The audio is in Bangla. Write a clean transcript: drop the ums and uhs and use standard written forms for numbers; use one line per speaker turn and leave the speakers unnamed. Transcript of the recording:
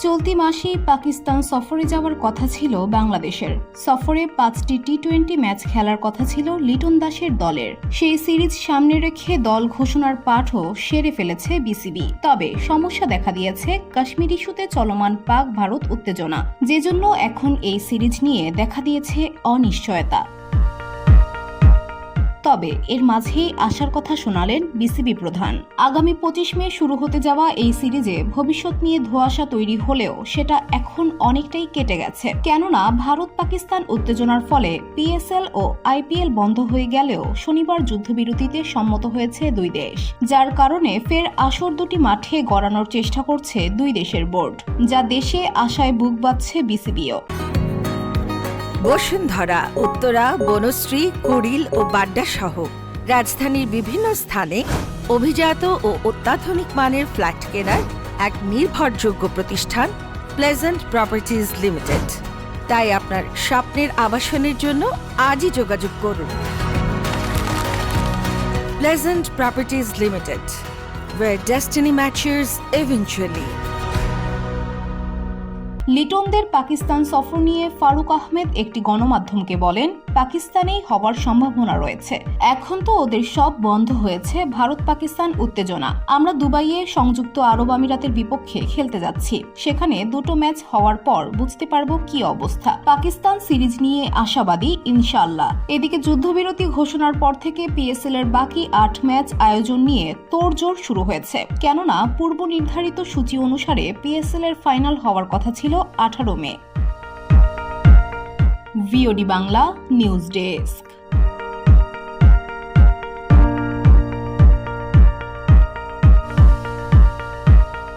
চলতি মাসেই পাকিস্তান সফরে যাওয়ার কথা ছিল বাংলাদেশের। সফরে 5টি টি-20 ম্যাচ খেলার কথা ছিল লিটন দাসের দলের। সেই সিরিজ সামনে রেখে দল ঘোষণার পাঠও সেরে ফেলেছে বিসিবি। তবে সমস্যা দেখা দিয়েছে কাশ্মীর ইস্যুতে চলমান পাক ভারত উত্তেজনা, যে জন্য এখন এই সিরিজ নিয়ে দেখা দিয়েছে অনিশ্চয়তা। তবে এর মাঝেই আসার কথা শোনালেন বিসিবি প্রধান। আগামী 25 মে শুরু হতে যাওয়া এই সিরিজে ভবিষ্যৎ নিয়ে ধোঁয়াশা তৈরি হলেও সেটা এখন অনেকটাই কেটে গেছে। কেননা ভারত পাকিস্তান উত্তেজনার ফলে পিএসএল ও আইপিএল বন্ধ হয়ে গেলেও শনিবার যুদ্ধবিরতিতে সম্মত হয়েছে দুই দেশ, যার কারণে ফের আসর দুটি মাঠে গড়ানোর চেষ্টা করছে দুই দেশের বোর্ড, যা দেশে আশায় বুক বাঁধছে বিসিবিও।
বসুন্ধরা, উত্তরা, বনশ্রী, কুড়িল ও বাড্ডা সহ রাজধানীর বিভিন্ন স্থানে অভিজাত ও অত্যাধুনিক মানের ফ্ল্যাট কেনার এক নির্ভরযোগ্য প্রতিষ্ঠান প্লেজেন্ট প্রপার্টিজ লিমিটেড। তাই আপনার স্বপ্নের আবাসনের জন্য আজই যোগাযোগ করুন। Pleasant properties limited, where destiny matches eventually.
লিটনদের পাকিস্তান সফর নিয়ে ফারুক আহমেদ একটি গণমাধ্যমকে বলেন, পাকিস্তানেই হওয়ার সম্ভাবনা রয়েছে। এখন তো ওদের সব বন্ধ হয়েছে ভারত পাকিস্তান উত্তেজনা। আমরা দুবাইয়ে সংযুক্ত আরব আমিরাতের বিপক্ষে খেলতে যাচ্ছি। সেখানে দুটো ম্যাচ হওয়ার পর বুঝতে পারবো কি অবস্থা। পাকিস্তান সিরিজ নিয়ে আশাবাদী ইনশাআল্লাহ। এদিকে যুদ্ধবিরতি ঘোষণার পর থেকে পিএসএল এর বাকি 8 ম্যাচ আয়োজন নিয়ে তোড়জোড় শুরু হয়েছে। কেননা পূর্ব নির্ধারিত সূচি অনুসারে পিএসএল এর ফাইনাল হওয়ার কথা ছিল 18 মে। VOD Bangla news desk.